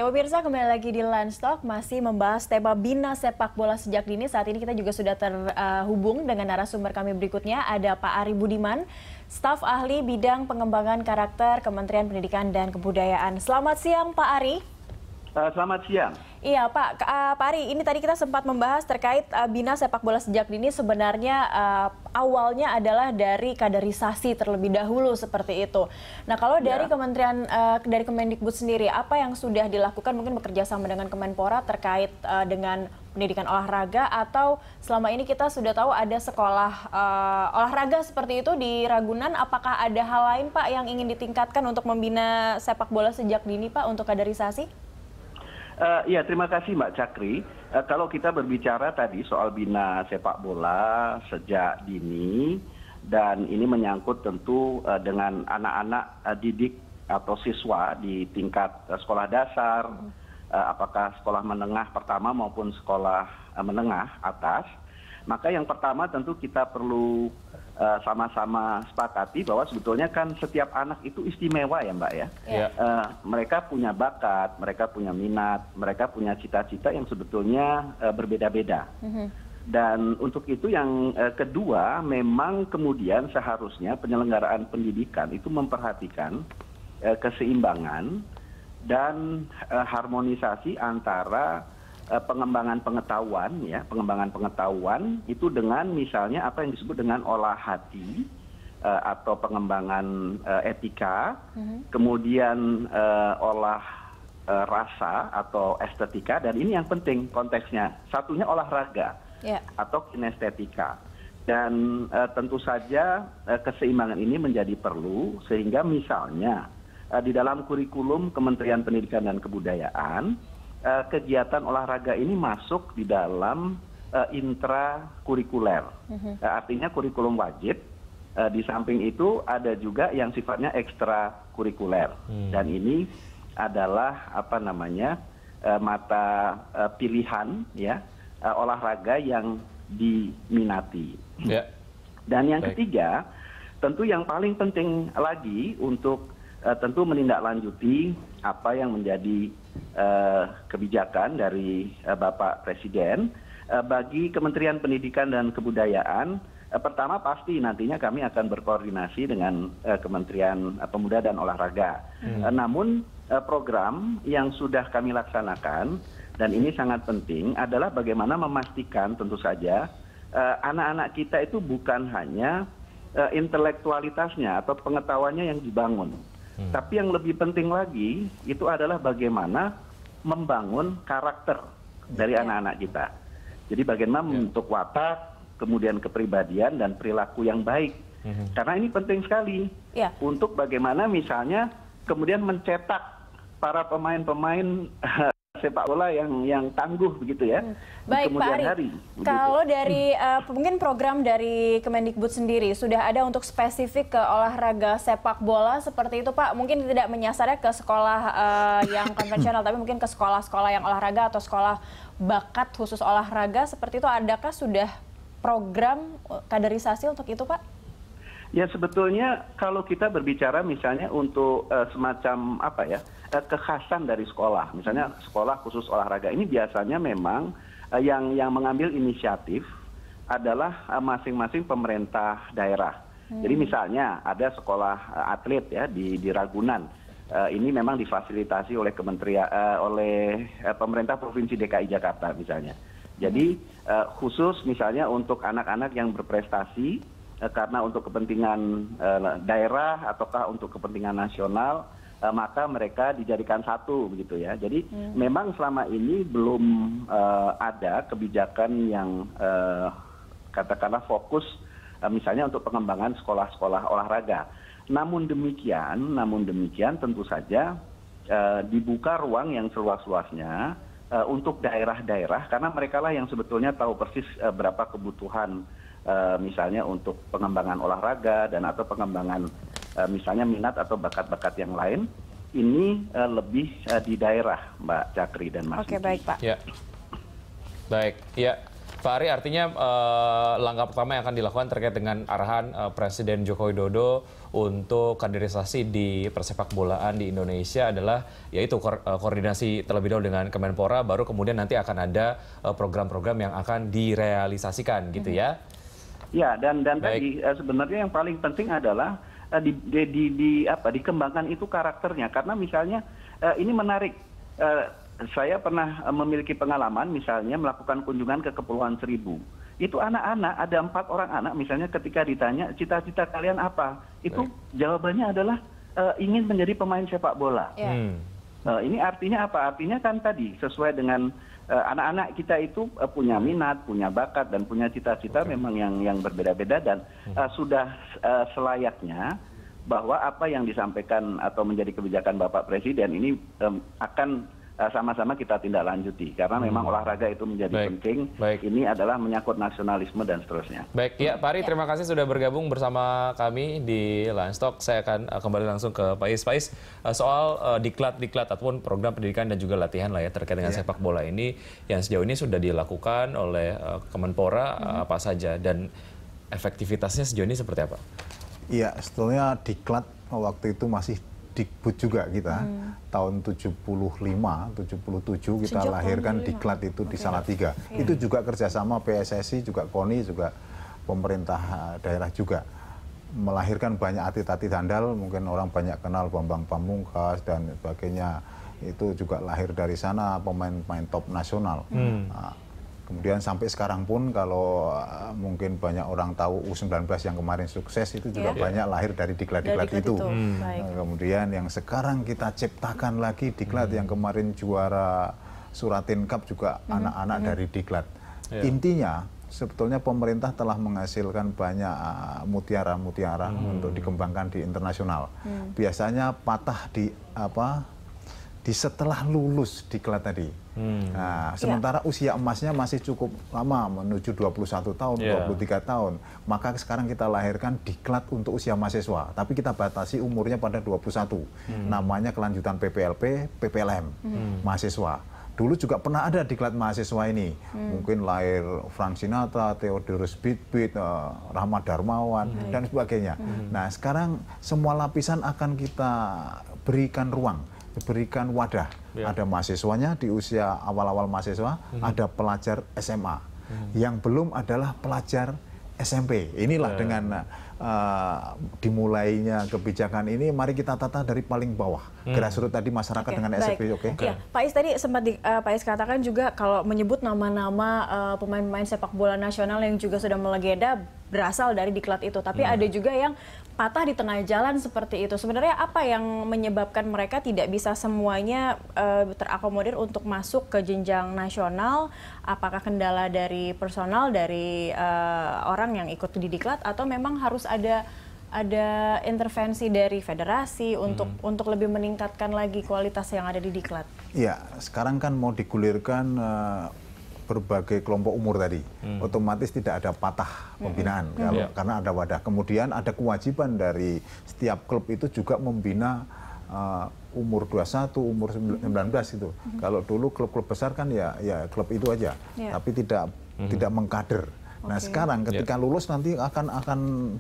pemirsa, kembali lagi di Lunch Talk, masih membahas tema Bina Sepak Bola Sejak Dini. Saat ini kita juga sudah terhubung dengan narasumber kami berikutnya. Ada Pak Ari Budiman, staf ahli bidang pengembangan karakter Kementerian Pendidikan dan Kebudayaan. Selamat siang Pak Ari. Selamat siang. Iya Pak Ari, ini tadi kita sempat membahas terkait Bina Sepak Bola Sejak Dini sebenarnya awalnya adalah dari kaderisasi terlebih dahulu seperti itu. Nah kalau dari dari Kemendikbud sendiri, apa yang sudah dilakukan mungkin bekerja sama dengan Kemenpora terkait dengan pendidikan olahraga, atau selama ini kita sudah tahu ada sekolah olahraga seperti itu di Ragunan, apakah ada hal lain Pak yang ingin ditingkatkan untuk membina sepak bola sejak dini Pak untuk kaderisasi? Ya, terima kasih Mbak Cakri. Kalau kita berbicara tadi soal bina sepak bola sejak dini, dan ini menyangkut tentu dengan anak-anak didik atau siswa di tingkat sekolah dasar, apakah sekolah menengah pertama maupun sekolah menengah atas, maka yang pertama tentu kita perlu sama-sama sepakati bahwa sebetulnya kan setiap anak itu istimewa ya Mbak ya. Mereka punya bakat, mereka punya minat, mereka punya cita-cita yang sebetulnya berbeda-beda. Dan untuk itu yang kedua, memang kemudian seharusnya penyelenggaraan pendidikan itu memperhatikan keseimbangan dan harmonisasi antara pengembangan pengetahuan, ya, pengembangan pengetahuan itu dengan misalnya apa yang disebut dengan olah hati atau pengembangan etika, kemudian olah rasa atau estetika, dan ini yang penting konteksnya, satunya olahraga atau kinestetika. Dan tentu saja keseimbangan ini menjadi perlu, sehingga misalnya di dalam kurikulum Kementerian Pendidikan dan Kebudayaan, kegiatan olahraga ini masuk di dalam intrakurikuler, artinya kurikulum wajib. Di samping itu ada juga yang sifatnya ekstrakurikuler, dan ini adalah apa namanya mata pilihan ya olahraga yang diminati. Dan yang ketiga, tentu yang paling penting lagi untuk tentu menindaklanjuti apa yang menjadi kebijakan dari Bapak Presiden bagi Kementerian Pendidikan dan Kebudayaan. Pertama pasti nantinya kami akan berkoordinasi dengan Kementerian Pemuda dan Olahraga. Namun program yang sudah kami laksanakan, dan ini sangat penting, adalah bagaimana memastikan tentu saja anak-anak kita itu bukan hanya intelektualitasnya atau pengetahuannya yang dibangun, tapi yang lebih penting lagi itu adalah bagaimana membangun karakter dari anak-anak kita. Jadi bagaimana membentuk watak, kemudian kepribadian dan perilaku yang baik. Karena ini penting sekali untuk bagaimana misalnya kemudian mencetak para pemain-pemain sepak bola yang tangguh begitu ya. Baik Pak Ari, kalau dari mungkin program dari Kemendikbud sendiri sudah ada untuk spesifik ke olahraga sepak bola seperti itu Pak? Mungkin tidak menyasarnya ke sekolah yang konvensional, tapi mungkin ke sekolah-sekolah yang olahraga atau sekolah bakat khusus olahraga seperti itu. Adakah sudah program kaderisasi untuk itu Pak? Ya sebetulnya kalau kita berbicara misalnya untuk semacam apa ya, kekhasan dari sekolah, misalnya sekolah khusus olahraga ini biasanya memang yang mengambil inisiatif adalah masing-masing pemerintah daerah. Jadi misalnya ada sekolah atlet ya di Ragunan, ini memang difasilitasi oleh oleh pemerintah Provinsi DKI Jakarta misalnya. Jadi khusus misalnya untuk anak-anak yang berprestasi, karena untuk kepentingan daerah ataukah untuk kepentingan nasional, maka mereka dijadikan satu begitu ya. Jadi memang selama ini belum ada kebijakan yang katakanlah fokus misalnya untuk pengembangan sekolah-sekolah olahraga. Namun demikian tentu saja dibuka ruang yang seluas-luasnya untuk daerah-daerah, karena mereka lah yang sebetulnya tahu persis berapa kebutuhan misalnya untuk pengembangan olahraga dan atau pengembangan misalnya minat atau bakat-bakat yang lain, ini lebih di daerah Mbak Cakri dan Mas. Oke, baik Pak. Ya. Baik, ya. Pak Ari, artinya langkah pertama yang akan dilakukan terkait dengan arahan Presiden Joko Widodo untuk kaderisasi di persepak bolaan di Indonesia adalah yaitu koordinasi terlebih dahulu dengan Kemenpora, baru kemudian nanti akan ada program-program yang akan direalisasikan gitu ya? Ya, dan tadi sebenarnya yang paling penting adalah dikembangkan itu karakternya, karena misalnya ini menarik. Saya pernah memiliki pengalaman misalnya melakukan kunjungan ke Kepulauan Seribu. Itu anak-anak, ada 4 orang anak misalnya ketika ditanya cita-cita kalian apa, itu jawabannya adalah ingin menjadi pemain sepak bola. Ini artinya apa? Artinya kan tadi sesuai dengan anak-anak kita itu punya minat, punya bakat, dan punya cita-cita memang yang berbeda-beda, dan sudah selayaknya bahwa apa yang disampaikan atau menjadi kebijakan Bapak Presiden ini akan sama-sama kita tindak lanjuti, karena memang olahraga itu menjadi penting. Ini adalah menyangkut nasionalisme dan seterusnya. Baik, ya Pak Ari, terima kasih sudah bergabung bersama kami di Livestock. Saya akan kembali langsung ke Pak Is. Soal diklat ataupun program pendidikan dan juga latihan lah ya terkait dengan sepak bola ini yang sejauh ini sudah dilakukan oleh Kemenpora apa saja, dan efektivitasnya sejauh ini seperti apa? Iya, sebetulnya diklat waktu itu masih Dikbud juga kita, tahun 75, 77 kita lahirkan diklat itu di Salatiga. Itu juga kerjasama PSSI, juga KONI, juga pemerintah daerah juga. Melahirkan banyak atlet-atlet handal, mungkin orang banyak kenal Bambang Pamungkas dan sebagainya. Itu juga lahir dari sana, pemain-pemain top nasional. Kemudian sampai sekarang pun kalau mungkin banyak orang tahu U19 yang kemarin sukses itu juga banyak lahir dari diklat-diklat itu. Kemudian yang sekarang kita ciptakan lagi diklat yang kemarin juara Suratin Cup juga anak-anak dari diklat. Intinya sebetulnya pemerintah telah menghasilkan banyak mutiara-mutiara untuk dikembangkan di internasional. Biasanya patah di setelah lulus diklat tadi. Nah, sementara usia emasnya masih cukup lama, menuju 21 tahun, 23 tahun. Maka sekarang kita lahirkan diklat untuk usia mahasiswa, tapi kita batasi umurnya pada 21. Namanya kelanjutan PPLP, PPLM, mahasiswa. Dulu juga pernah ada diklat mahasiswa ini. Mungkin lahir Frank Sinatra, Theodorus Bitbit, Rahmat Darmawan, dan sebagainya. Nah, sekarang semua lapisan akan kita berikan ruang, berikan wadah. Ada mahasiswanya di usia awal-awal mahasiswa, ada pelajar SMA. Yang belum adalah pelajar SMP. Inilah dengan dimulainya kebijakan ini, mari kita tata dari paling bawah. Grassroots tadi masyarakat dengan SMP. Ya, Pak Is tadi sempat Pak Is katakan juga kalau menyebut nama-nama pemain-pemain sepak bola nasional yang juga sudah melegenda berasal dari diklat itu. Tapi ada juga yang patah di tengah jalan seperti itu. Sebenarnya apa yang menyebabkan mereka tidak bisa semuanya terakomodir untuk masuk ke jenjang nasional? Apakah kendala dari personal, dari orang yang ikut di diklat, atau memang harus ada intervensi dari federasi untuk lebih meningkatkan lagi kualitas yang ada di diklat? Ya, sekarang kan mau digulirkan berbagai kelompok umur tadi, otomatis tidak ada patah pembinaan karena ada wadah. Kemudian ada kewajiban dari setiap klub itu juga membina umur 21, umur 19 itu. Kalau dulu klub-klub besar kan ya klub itu aja, tapi tidak mengkader. Nah, sekarang ketika lulus nanti akan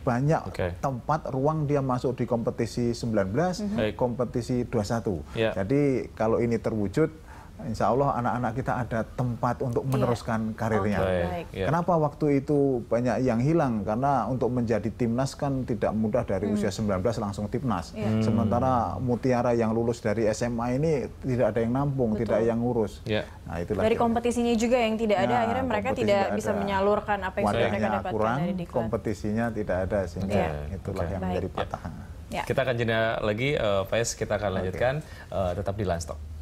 banyak tempat ruang dia masuk di kompetisi 19, kompetisi 21. Jadi kalau ini terwujud, insya Allah anak-anak kita ada tempat untuk meneruskan karirnya. Kenapa waktu itu banyak yang hilang? Karena untuk menjadi timnas kan tidak mudah dari usia 19 langsung timnas. Sementara mutiara yang lulus dari SMA ini tidak ada yang nampung, tidak ada yang ngurus. Nah, itulah dari kompetisinya juga yang tidak ada, akhirnya mereka tidak bisa menyalurkan apa yang sudah mereka dapatkan kurang, dari diklat. Kompetisinya tidak ada, sehingga itulah yang menjadi patah. Kita akan jeda lagi, Pak Is, kita akan lanjutkan tetap di Livestock.